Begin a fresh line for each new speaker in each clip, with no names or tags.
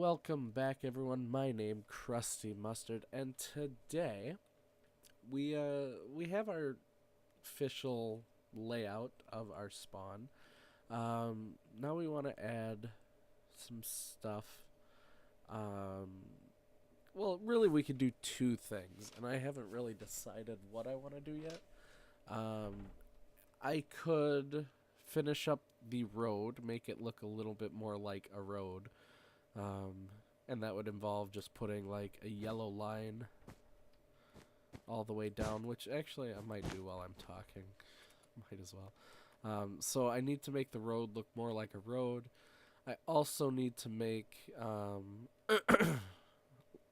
Welcome back, everyone. My name Krusty Mustard, and today we have our official layout of our spawn. Now we want to add some stuff. Um, well, really, we could do two things, and I haven't really decided what I want to do yet. Um, I could finish up the road, make it look a little bit more like a road. Um, and that would involve just putting like a yellow line all the way down, which actually I might do while I'm talking. Might as well. So I need to make the road look more like a road. I also need to make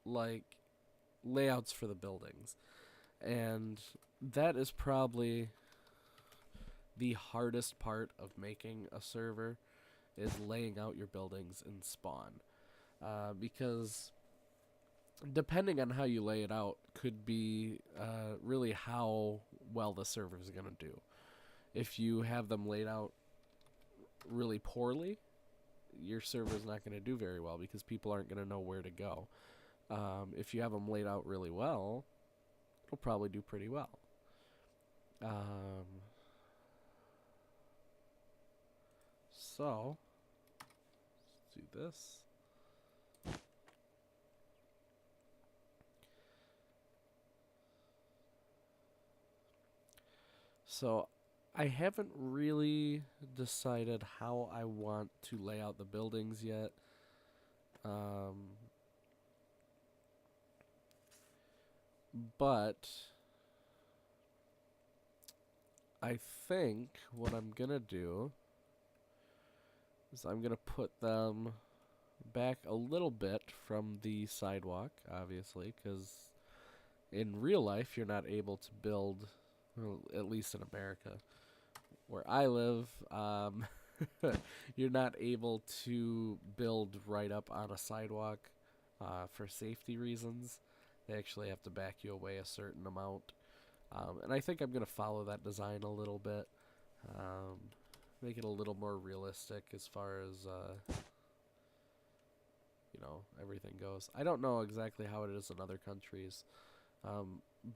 like layouts for the buildings. And that is probably the hardest part of making a server is laying out your buildings in spawn. Because depending on how you lay it out could be really how well the server is going to do. If you have them laid out really poorly, your server is not going to do very well because people aren't going to know where to go. If you have them laid out really well, it'll probably do pretty well. So, let's do this. So I haven't really decided how I want to lay out the buildings yet. But I think what I'm gonna do is I'm gonna put them back a little bit from the sidewalk, obviously, because in real life you're not able to build, well, at least in America, where I live, you're not able to build right up on a sidewalk for safety reasons. They actually have to back you away a certain amount. And I think I'm going to follow that design a little bit. Make it a little more realistic as far as, everything goes. I don't know exactly how it is in other countries.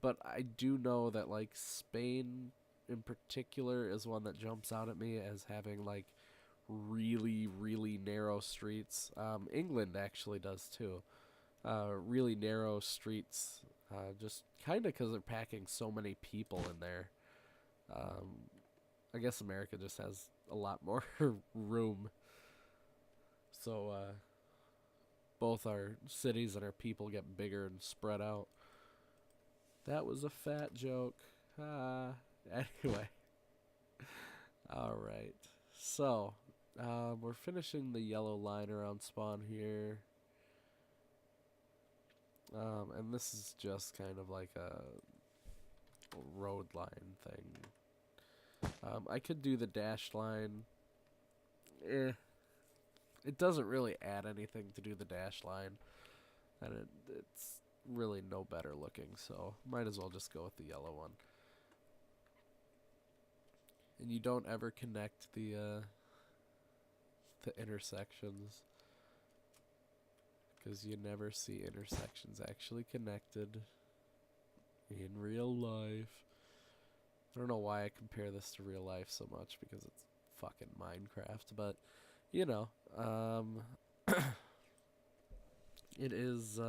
But I do know that, like, Spain in particular is one that jumps out at me as having, like, really, really narrow streets. England actually does, too. Really narrow streets, just kind of because they're packing so many people in there. I guess America just has a lot more room. So, both our cities and our people get bigger and spread out. That was a fat joke. Anyway. Alright. So, we're finishing the yellow line around spawn here. And this is just kind of like a road line thing. I could do the dashed line. It doesn't really add anything to do the dash line. And it's really no better looking, so might as well just go with the yellow one. And you don't ever connect the intersections, because you never see intersections actually connected in real life. I don't know why I compare this to real life so much, because it's fucking Minecraft, but you know, it is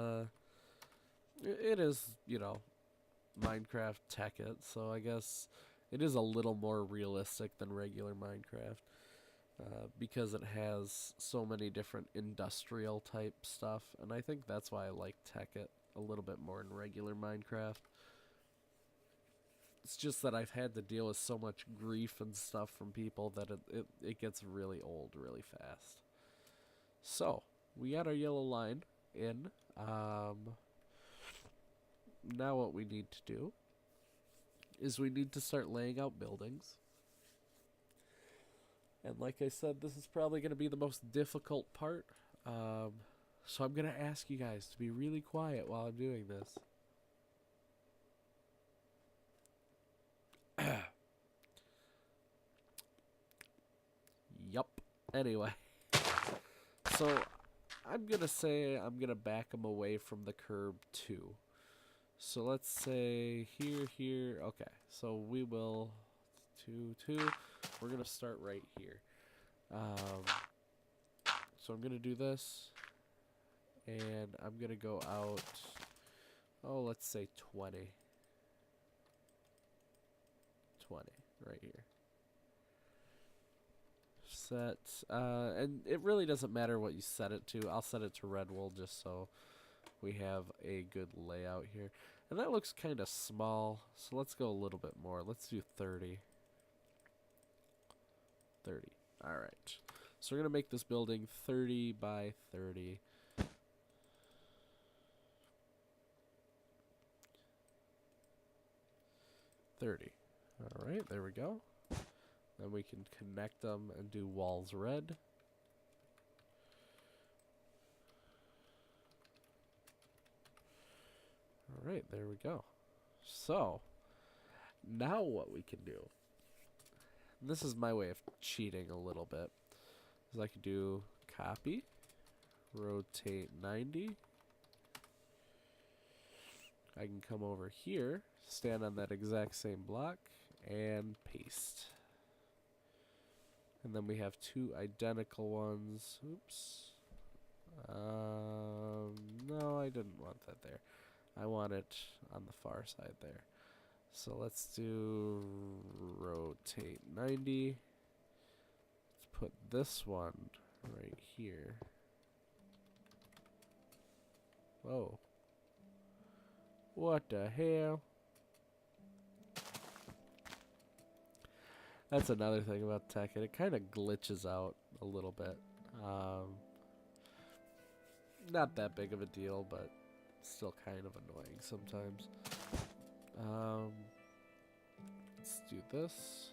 Minecraft Tekkit, so I guess it is a little more realistic than regular Minecraft. Because it has so many different industrial type stuff, and I think that's why I like Tekkit a little bit more than regular Minecraft. It's just that I've had to deal with so much grief and stuff from people that it gets really old really fast. So, we got our yellow line in. Now what we need to do is we need to start laying out buildings. And like I said, this is probably going to be the most difficult part. So I'm going to ask you guys to be really quiet while I'm doing this. Yup. Anyway. So I'm going to say I'm going to back them away from the curb too. So let's say here, here. Okay, so we will 2, 2. We're going to start right here. So I'm going to do this. And I'm going to go out, oh, let's say 20. 20 right here. Set, and it really doesn't matter what you set it to. I'll set it to red wool just so we have a good layout here. And that looks kind of small, so let's go a little bit more. Let's do 30. 30. Alright. So we're going to make this building 30 by 30. Alright, there we go. Then we can connect them and do walls red. Alright, there we go. So, now what we can do, and this is my way of cheating a little bit, is I can do copy, rotate 90. I can come over here, stand on that exact same block, and paste. And then we have two identical ones. Oops. No, I didn't want that there. I want it on the far side there. So let's do rotate 90. Let's put this one right here. Whoa. What the hell? That's another thing about Tekkit. It kind of glitches out a little bit. Not that big of a deal, but still kind of annoying sometimes. Let's do this.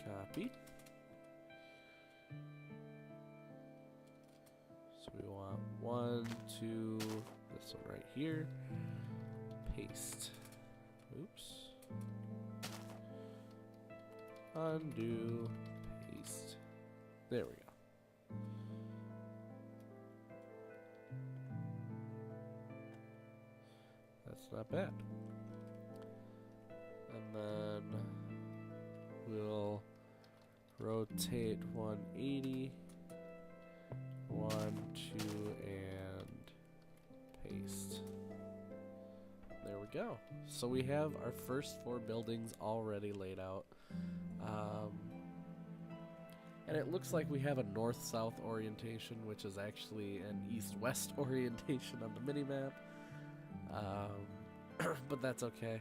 Copy. So we want 1, 2, this one right here. Paste. Oops. Undo. Paste. There we go. That's not bad. And then we'll rotate 180. 1, 2, and paste. There we go. So we have our first 4 buildings already laid out. And it looks like we have a north-south orientation, which is actually an east-west orientation on the minimap. But that's okay.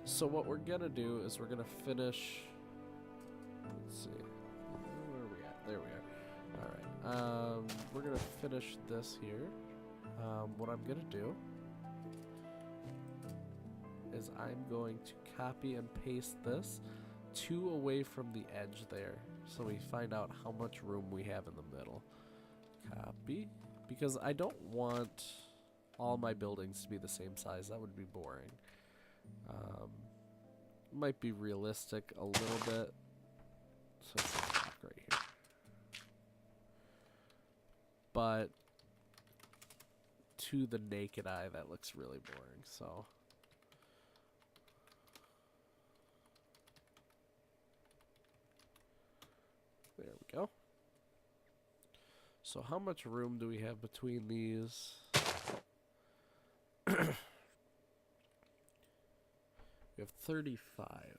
So what we're gonna do is we're gonna finish. Let's see. Where are we at? There we are. Alright. We're gonna finish this here. What I'm gonna do is I'm going to copy and paste this 2 away from the edge there, so we find out how much room we have in the middle. Copy, because I don't want all my buildings to be the same size. That would be boring. Might be realistic a little bit. So it's a block right here. But to the naked eye, that looks really boring. So there we go. So how much room do we have between these? We have 35.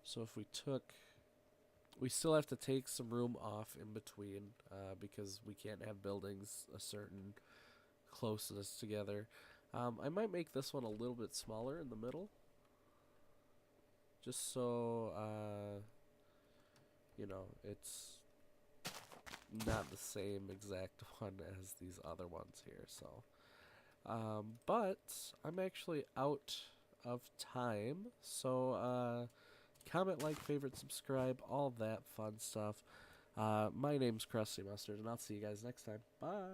So if we took, we still have to take some room off in between because we can't have buildings a certain closeness together. I might make this one a little bit smaller in the middle, just so you know, it's not the same exact one as these other ones here. So but I'm actually out of time, so comment, like, favorite, subscribe, all that fun stuff. My name's Krusty Mustard, and I'll see you guys next time. Bye!